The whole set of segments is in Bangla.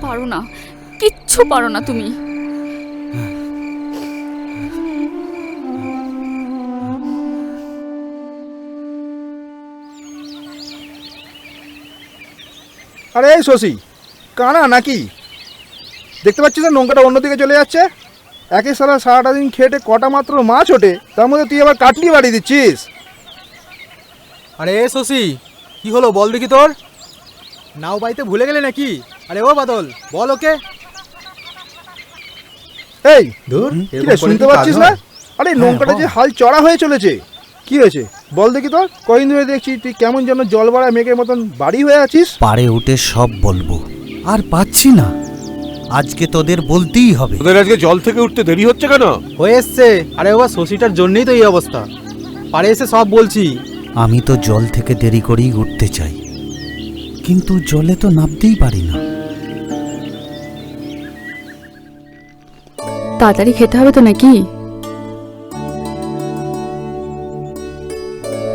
পারো না, কিচ্ছু পারো না তুমি। আরে এই শশী, কানা নাকি? দেখতে পাচ্ছিস না নৌকাটা অন্যদিকে চলে যাচ্ছে। একে সারাটা দিন খেটে কটা মাত্র মাছ ওঠে, তার মধ্যে তুই আবার কাটলি বাড়ি দিচ্ছিস। আরে শশী, কি হলো বল দেখি তোর? নাও বাইতে ভুলে গেলে নাকি? আরে ও বাদল, বল ওকে। এই ধুর, শুনতে পাচ্ছিস না? আরে নৌকাটা যে হাল চড়া হয়ে চলেছে। কি হয়েছে বল দেখি তোর? কদিন ধরে দেখছি তুই কেমন যেন জল ভরা মেঘের মতন বাড়ি হয়ে আছিস। পাড়ে উঠে সব বলবো, আর পাচ্ছি না। আজকে তোদের বলতেই হবে। তোদের আজকে জল থেকে উঠতে দেরি হচ্ছে কেন? হয়ে এসছে। আরে বাবা, শশীটার জন্যই তো এই অবস্থা। পাড়ে এসে সব বলছি। আমি তো জল থেকে দেরি করেই উঠতে চাই, কিন্তু জলে তো নামতেই পারি না। তাড়াতাড়ি খেতে হবে তো নাকি?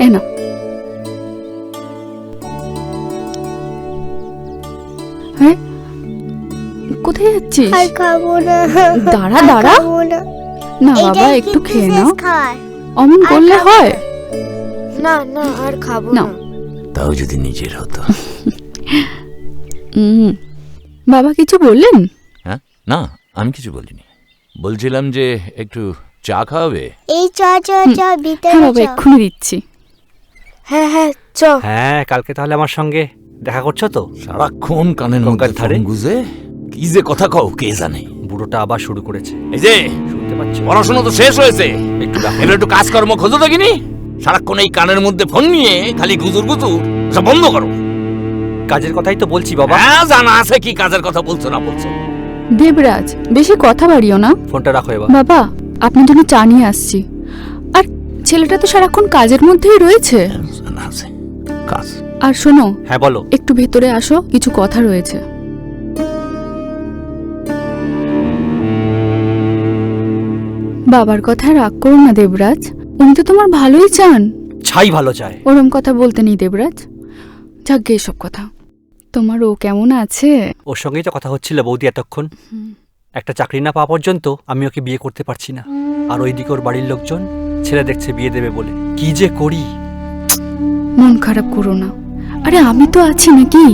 এ না, হ্যাঁ কোথায় যাচ্ছিস? আর খাবো না। দাঁড়া দাঁড়া, না বাবা একটু খেয়ে নাও। অমন করলে হয়? না না, আর খাবো না। তাও যদি নিজের হতো। বাবা কিছু বললেন? হ্যাঁ, না আমি কিছু বলিনি। বলছিলাম যে একটু চা খাওয়াবে। এই চ চ চ ভিতরে হ্যাঁ বাবা, চ। এক্ষুনি দিচ্ছি। হ্যাঁ হ্যাঁ চ। হ্যাঁ, কালকে তাহলে আমার সঙ্গে দেখা করছো তো? সারাক্ষণ কানের গঙ্গার মধ্যে ধারে? ফোন গুজে কি যে কথা কও কে জানে। বুড়োটা আবার শুরু করেছে। এই যে শুনতে পাচ্ছ? পড়াশোনা তো শেষ হয়েছে, একটু দেখো। এগুলো একটু কাজকর্ম খোঁজো দেখিনি। সারাক্ষণ এই কানের মধ্যে ফোন নিয়ে খালি গুজুর গুজুর, সব বন্ধ করো। কাজের কথাই তো বলছি বাবা। হ্যাঁ জানা আছে কি কাজের কথা বলছো না বলছো। দেবরাজ, বেশি কথা বাড়িও না। ফোনটা রাখো এবার। বাবা আপনার জন্য চা নিয়ে আসছি। আর ছেলেটা তো সারাক্ষণ কাজের মধ্যেই রয়েছে। জানা আছে কাজ। আর শোনো, হ্যাঁ বলো। একটু ভেতরে আসো, কিছু কথা রয়েছে। বাবার কথা রাগ করো না দেবরাজ, উনি তো তোমার ভালোই চান। ছাই ভালো চায়। ওরম কথা বলতে নেই দেবরাজ, যাক এসব কথা। তোমার ও কেমন আছে? ওর সঙ্গেই তো কথা হচ্ছিল বৌদি এতক্ষণ। একটা চাকরি না পাওয়া পর্যন্ত আমি ওকে বিয়ে করতে পারছি না। আর ওইদিকে ওর বাড়ির লোকজন ছেলে দেখছে বিয়ে দেবে বলে। কি যে করি। মন খারাপ করো না, আরে আমি তো আছি নাকি।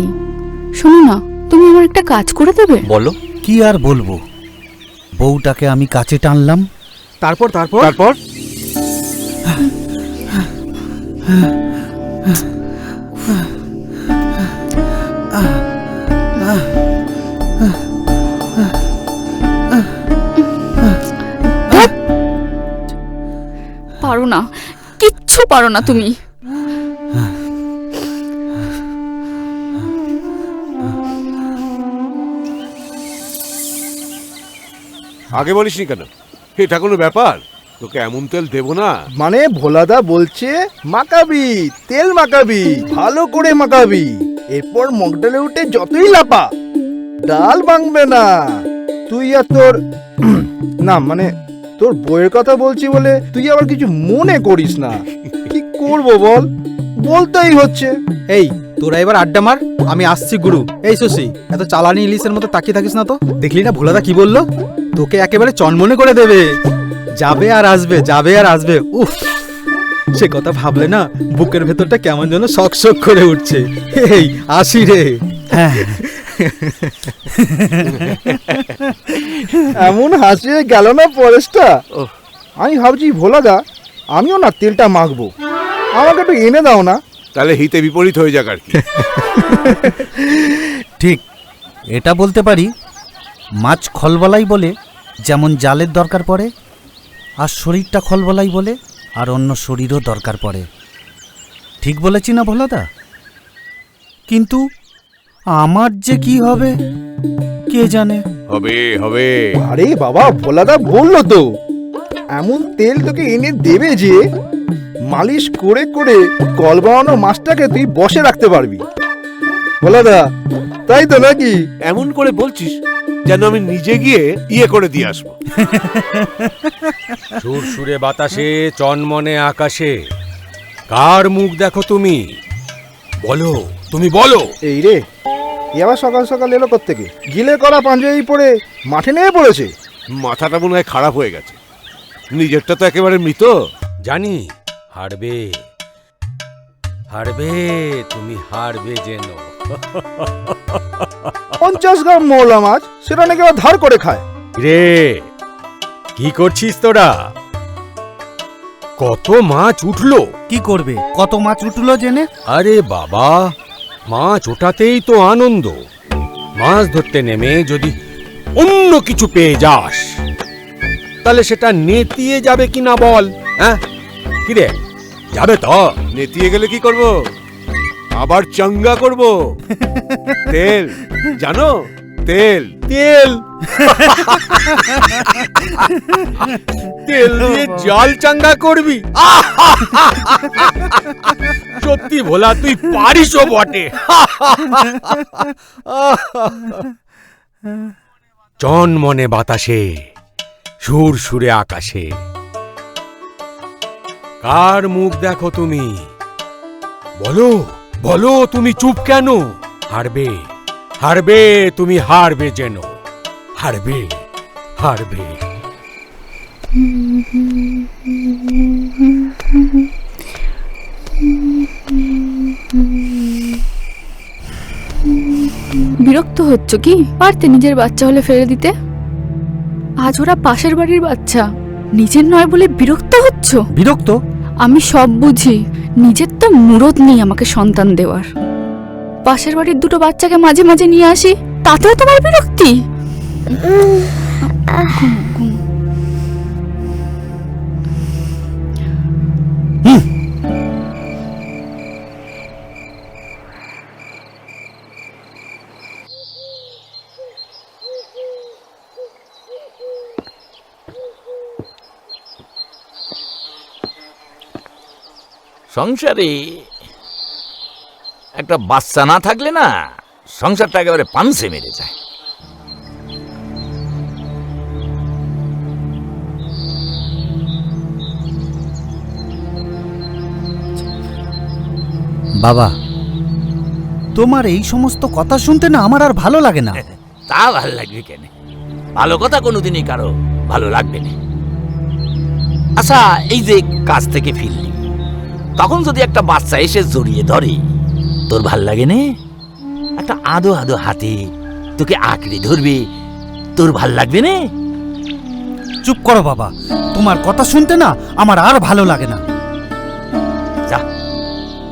শোনো না, তুমি আমার একটা কাজ করে দেবে? বলো। কি আর বলবো, বউটাকে আমি কাছে টানলাম। তারপর তারপর তারপর পারো না, কিচ্ছু পারো না তুমি। আগে বলিসনি কেন? এটা কোনো ব্যাপার? তোকে এমন তেল দেবো না। মানে ভোলাদা বলছে মাকাবি, তেল মাকাবি, ভালো করে মাকাবি, এরপর মগডালে উঠে যতই লাপা, ডাল ভাঙবে না। তুই আর তোর না মানে তোর বইয়ের কথা বলছি বলে তুই আবার কিছু মনে করিস না। কি করব বল, বলতেই হচ্ছে। এই তোরা এবার আড্ডা মার, আমি আসছি গুরু। এই শশী, এত চালানি ইলিশের মতো তাকিয়ে থাকিস না তো। দেখলি না ভোলাদা কি বললো? তোকে একেবারে চনমনে করে দেবে। যাবে আর আসবে, যাবে আর আসবে। উফ, সে কথা ভাবলে না বুকের ভেতরটা কেমন যেন শক শক করে উঠছে। এই আসি রে। হ্যাঁ, এমন হাসিয়ে গেল না পরেশটা। আমি ভাবছি ভোলাদা, আমিও না তেলটা মাখবো, আমাকে একটু এনে দাও না। তাহলে হিতে বিপরীত হয়ে যাক আর কি। ঠিক এটা বলতে পারি, মাছ খলবলাই বলে যেমন জালের দরকার পড়ে, আর শরীরটা খলবলাই বলে আর অন্য শরীরও দরকার পড়ে। ঠিক বলেছি না ভোলাদা? কিন্তু আমার যে কি হবে কে জানে। হবে হবে। আরে বাবা, ভোলাদা বললো তো এমন তেল তোকে এনে দেবে যে মালিশ করে করে কল বানানো মাছটাকে তুই বসে রাখতে পারবি। ভোলাদা, তাই তো নাকি? এমন করে বলছিস যেন আমি নিজে গিয়ে করে দিয়ে আসবো। সুরসুরে বাতাসে চনমনে আকাশে কার মুখ দেখো তুমি? বলো, তুমি বলো। এই রে, এ আবার সকাল সকাল এলো কোত্থেকে? গিলে করা পাঞ্জাবি পরে মাঠে নেমে পড়েছে। মাথাটা মনে হয় খারাপ হয়ে গেছে। নিজেরটা তো একেবারে মৃত। জানি হারবে, হারবে, তুমি হারবে যেন। 50 গ্রাম মৌলা মাছ, সেটা নাকি আবার ধার করে খায়। রে, কি করছিস তোরা? কত মাছ উঠলো? কি করবে, কত মাছ উঠলো জেনে? আরে বাবা, মাছ ওঠাতেই তো আনন্দ। মাছ ধরতে নেমে যদি অন্য কিছু পেয়ে যাস, তাহলে সেটা নেতিয়ে যাবে কিনা বল? হ্যাঁ, কিরে, যাবে তো? নেতিয়ে গেলে কি করব? আবার চাঙ্গা করব। তেল জানো, তেল তেল তেল দিয়ে জাল চাঙ্গা করবি? সত্যি ভোলা, তুই পারিসও বটে। চনমনে বাতাসে, সুর সুরে আকাশে কার মুখ দেখো তুমি? বলো, বলো, তুমি চুপ কেন? হারবে, হারবে, তুমি হারবে যেন। হারবে, হারবে। বিরক্ত হচ্ছ কি? পারতে নিজের বাচ্চা হলে ফেলে দিতে। আজ ওরা পাশের বাড়ির বাচ্চা, নিজের নয় বলে বিরক্ত হচ্ছ? বিরক্ত? আমি সব বুঝি, নিজের তো মুরত নেই আমাকে সন্তান দেওয়ার। পাশের বাড়ির দুটো বাচ্চাকে মাঝে মাঝে নিয়ে আসি, তাতেও তোমার বিরক্তি? সংসারে একটা বাচ্চা না থাকলে না, সংসারটা একেবারে পানসে মেরে যায়। বাবা, তোমার এই সমস্ত কথা শুনতে না আমার আর ভালো লাগে না। তা ভালো লাগবে কেন? ভালো কথা কোনোদিনই কারো ভালো লাগবে না। আচ্ছা, এই যে কাজ থেকে ফিরলি, তখন যদি একটা বাচ্চা এসে জড়িয়ে ধরে, তোর ভাল লাগে না? একটা আদো আদো হাতে তোকে আঁকড়ে ধরবে, তোর ভাল লাগবে না? চুপ করো বাবা, তোমার কথা শুনতে না আমার আর ভালো লাগে না। যা,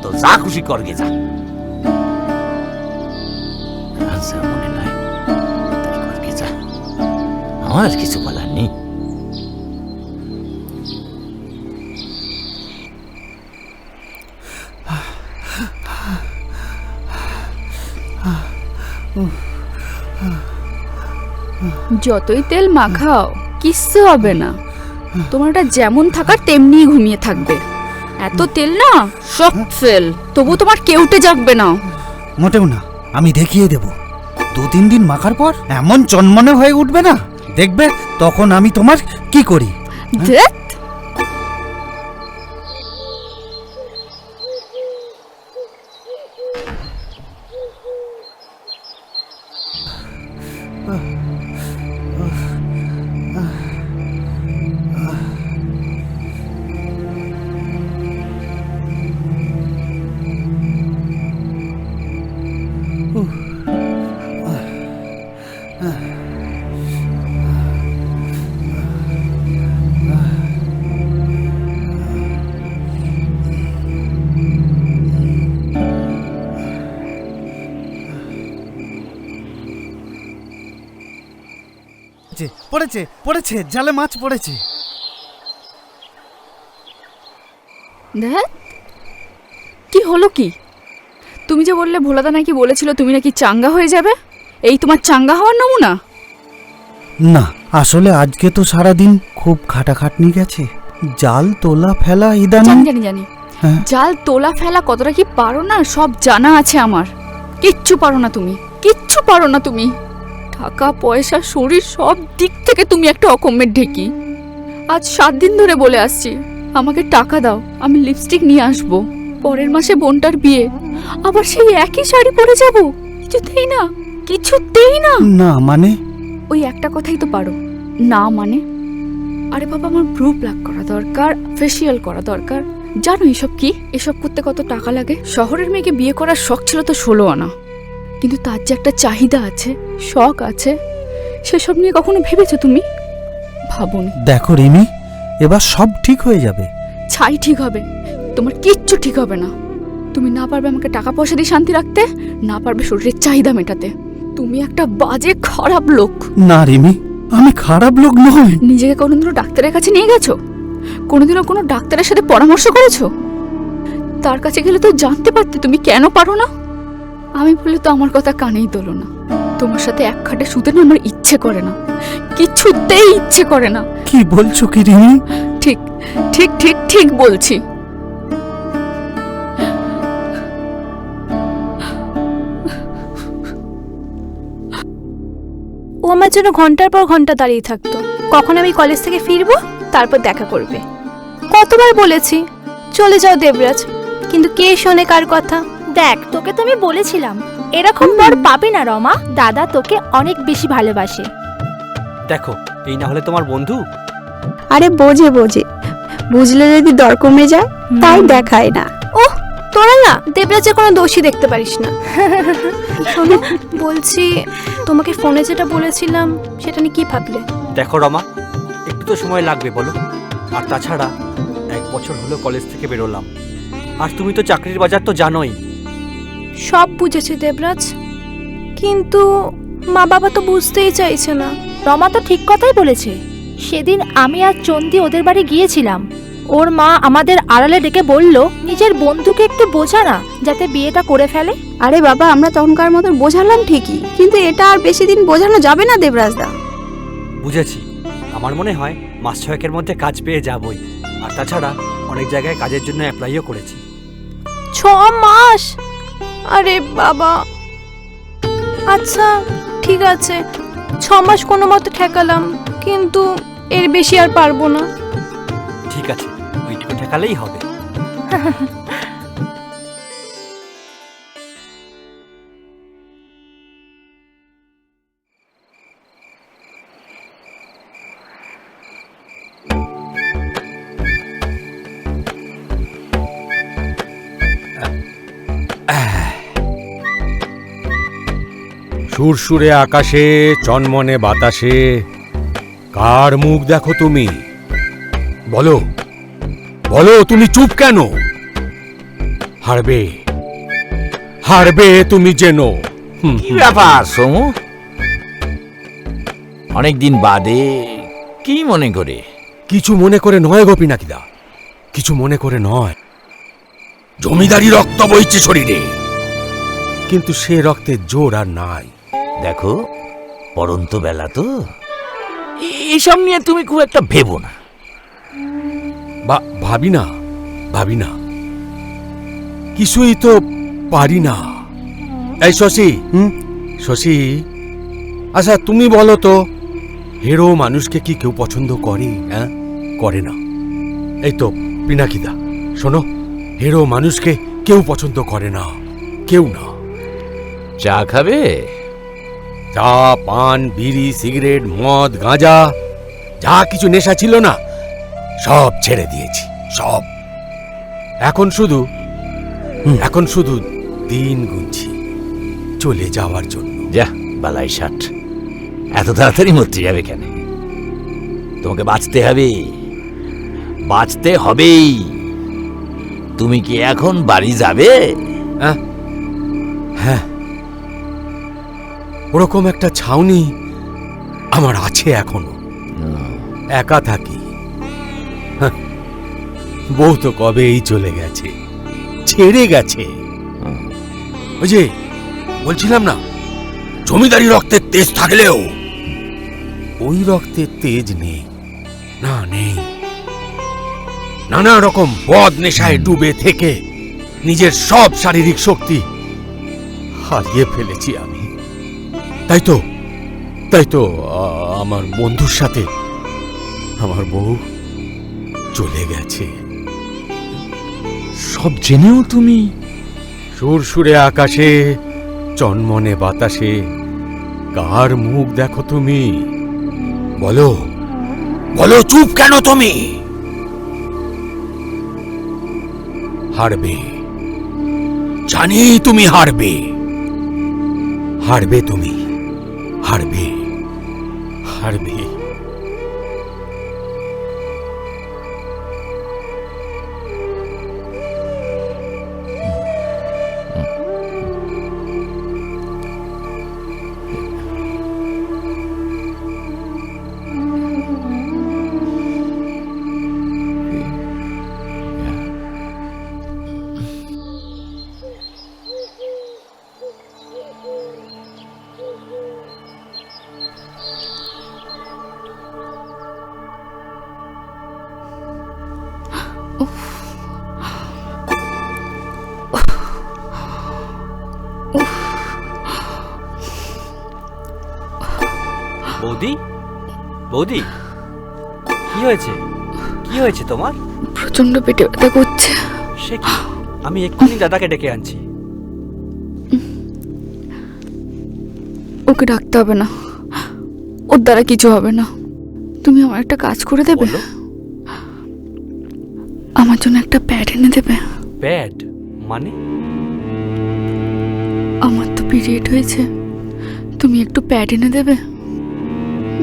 তো যা খুশি করগে যা। আর যা মনে নয় তাই করগে যা, আমার আর কিছু বলার নেই। যতই তেল মাখাও কিচ্ছু হবে না, তোমারটা যেমন থাকার তেমনি ঘুমিয়ে থাকবে। এত তেল না সব ফেল, তবু তোমার কেউটে জাগবে না। মোটেও না, আমি দেখিয়ে দেব। 2-3 দিন মাখার পর এমন চনমনে হয়ে উঠবে না, দেখবে তখন আমি তোমার কি করি। ধ্যাৎ, পড়েছে, পড়েছে, জালে মাছ পড়েছে। ধ্যাৎ, কি হলো কি? তুমি যে বললে ভোলাদা নাকি বলেছিল তুমি নাকি চাঙ্গা হয়ে যাবে, এই তোমার চাঙ্গা হওয়ার নমুনা? না, আসলে আজকে তো সারাদিন খুব খাটাখাটনি গেছে। জাল তোলা ফেলা ইদানিং। জানি জানি জানি, হ্যাঁ। জাল তোলা ফেলা কতটা কি পারো না সব জানা আছে আমার। কিচ্ছু পারো না তুমি, কিচ্ছু পারো না তুমি। টাকা পয়সা শরীর সব দিক থেকে তুমি একটা অকম্যের ঢেকি। আজ 7 দিন ধরে বলে আসছি আমাকে টাকা দাও, আমি লিপস্টিক নিয়ে আসবো। পরের মাসে বোনটার বিয়ে, আবার সেই একই শাড়ি পরে যাব। কিছুতেই না, কিছুতেই না। না মানে? ওই একটা কথাই তো পারো না মানে। আরে বাবা, আমার ব্রু প্লাক করা দরকার, ফেসিয়াল করা দরকার। জানো এসব কি? এসব করতে কত টাকা লাগে? শহরের মেয়েকে বিয়ে করার শখ ছিল তো 16 আনা, কিন্তু তার যে একটা চাহিদা আছে, শখ আছে, সেসব নিয়ে কখনো ভেবেছো তুমি? ভাবনি। দেখো রিমি, এবার সব ঠিক হয়ে যাবে। ছাই ঠিক হবে, তোমার কিচ্ছু ঠিক হবে না। তুমি না পারবে আমাকে টাকা পয়সা দিয়ে শান্তি রাখতে, না পারবে শরীরের চাহিদা মেটাতে। তুমি একটা বাজে খারাপ লোক। না রিমি, আমি খারাপ লোক নই। নিজেকে কোনোদিনও ডাক্তারের কাছে নিয়ে গেছো? কোনোদিনও কোনো ডাক্তারের সাথে পরামর্শ করেছো? তার কাছে গেলে তো জানতে পারতে তুমি কেন পারো না। আমি বললে তো আমার কথা কানেই তোলো না। তোমার সাথে এক খাটে শুতে না আমার ইচ্ছে করে না, কিছুতেই ইচ্ছে করে না। কি বলছো কি রিমি? ঠিক ঠিক ঠিক ঠিক বলছি। ও আমার জন্য ঘন্টার পর ঘন্টা দাঁড়িয়ে থাকতো, কখন আমি কলেজ থেকে ফিরবো তারপর দেখা করবে। কতবার বলেছি চলে যাও দেবরাজ, কিন্তু কে শোনে কার কথা? দেখ, তোকে তো আমি বলেছিলাম এরকম বর পাবি না রমা, দাদা তোকে অনেক বেশি ভালোবাসে। দেখো, এই না হলে তোমার বন্ধু। আরে বোঝে বুঝলে যদি দর কমে যায়, তাই দেখায় না। ওহ, তোরা না দেবরাজের কোনো দোষী দেখতে পারিস না। শোনো, বলছি তোমাকে ফোনে যেটা বলেছিলাম সেটা নিয়ে কি ভাবলে? দেখো রমা, একটু তো সময় লাগবে বলো। আর তাছাড়া 1 বছর হলো কলেজ থেকে বেরোলাম, আর তুমি তো চাকরির বাজার তো জানোই। সব বুঝেছি দেবরাজ, কিন্তু মা বাবা তো বুঝতেই চাইছে না। রমা তো ঠিক কথাই বলেছে। সেদিন আমি আর চন্দি ওদের বাড়ি গিয়েছিলাম, ওর মা আমাদের আড়ালে ডেকে বলল নিজের বন্ধুকে একটু বোঝা না যাতে বিয়েটা করে ফেলে। আরে বাবা, আমরা তখনকার মতো বোঝালাম ঠিকই, কিন্তু এটা আর বেশি দিন বোঝানো যাবে না দেবরাজদা। বুঝেছি, আমার মনে হয় মাস 6 মধ্যে কাজ পেয়ে যাবই। আর তাছাড়া অনেক জায়গায় কাজের জন্য অ্যাপ্লাইও করেছি। 6 মাস? আরে বাবা, আচ্ছা ঠিক আছে, 6 মাস কোনো মতো ঠেকালাম, কিন্তু এর বেশি আর পারবো না। ঠিক আছে, ওইটুকু ঠেকালেই হবে। সুরসুরে আকাশে, চনমনে বাতাসে কার মুখ দেখো তুমি? বলো বলো, তুমি চুপ কেন? হারবে হারবে তুমি যেন। কি ব্যাপার সমু, অনেকদিন বাদে কি মনে করে? কিছু মনে করে নয় গো পিনাকিদা, কিছু মনে করে নয়। জমিদারি রক্ত বইছে শরীরে, কিন্তু সে রক্তের জোর আর নাই। দেখো, পরন্ত বেলা তো, এসব নিয়ে তুমি খুব একটা ভেবো না। ভাবি না, ভাবি না, কিছুই তো পারি না। এই শশী, শশী, আচ্ছা তুমি বলো তো, হিরো মানুষকে কি কেউ পছন্দ করে? হ্যাঁ, করে না। এই তো পিনাকিদা, শোনো, হিরো মানুষকে কেউ পছন্দ করে না, কেউ না। চা খাবে? চা, পান, বিড়ি, সিগারেট, মদ, গাঁজা, যা কিছু নেশা ছিল না সব ছেড়ে দিয়েছি, সব। এখন শুধু দিন গুনছি চলে যাওয়ার জন্য। যা বালাই ষাট, এত তাড়াতাড়ি মরতে যাবে কেন? তোমাকে বাঁচতে হবে, বাঁচতে হবেই। তুমি কি এখন বাড়ি যাবে? হ্যাঁ, ওরকম একটা ছাউনি আমার আছে এখনো। একা থাকি, বউ তো কবেই চলে গেছে, ছেড়ে গেছে। ওই যে বলছিলাম না, জমিদারি রক্তের তেজ থাকলেও ওই রক্তের তেজ নেই, না নেই। নানা রকম বদ নেশায় ডুবে থেকে নিজের সব শারীরিক শক্তি হারিয়ে ফেলেছি আমি। তাই তো আমার বন্ধুর সাথে আমার বউ চলে গেছে। সব জেনেও তুমি? সুরসুরে আকাশে, চনমনে বাতাসে কার মুখ দেখো তুমি? বলো বলো, চুপ কেন তুমি? হারবে, জানি তুমি হারবে, হারবে তুমি, হারবে, হারবে। বৌদি, বৌদি, কি হয়েছে? কি হয়েছে তোমার? প্রচন্ড পেটে ব্যথা করছে। সে কি? আমি এক্ষুনি দাদাকে ডেকে আনছি। ওকে ডাকতে হবে না, ওর দ্বারা কিছু হবে না। তুমি আমার একটা কাজ করে দেবে? বলো। আমার জন্য একটা প্যাড এনে দেবে। প্যাড মানে? আমার তো পিরিয়ড হয়েছে, তুমি একটু প্যাড এনে দেবে?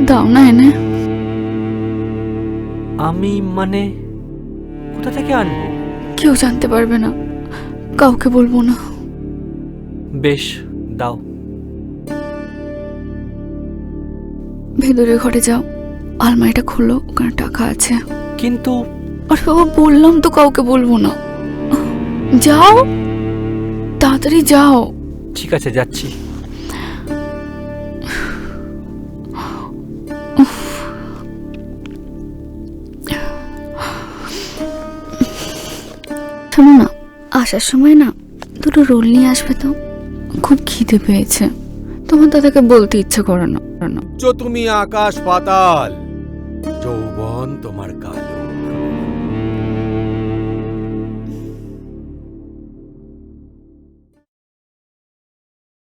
দাও না এনে। আমি মানে কোথা থেকে আনবো? কেউ জানতে পারবে না, কাউকে বলবো না। বেশ, দাও। ভেতরে ঘরে যাও, আলমারিটা খোলো, ওখানে টাকা আছে। কিন্তু আরে বাবা, বললাম তো কাউকে বলবো না। যাও, তাড়াতাড়ি যাও। ঠিক আছে, যাচ্ছি। শোনো না, আসার সময় না দুটো রোল নিয়ে আসবে তো, খুব খিদে পেয়েছে। তোমার দাদাকে বলতে ইচ্ছে করে না। তুমি আকাশ পাতাল, যৌবন তোমার কালো।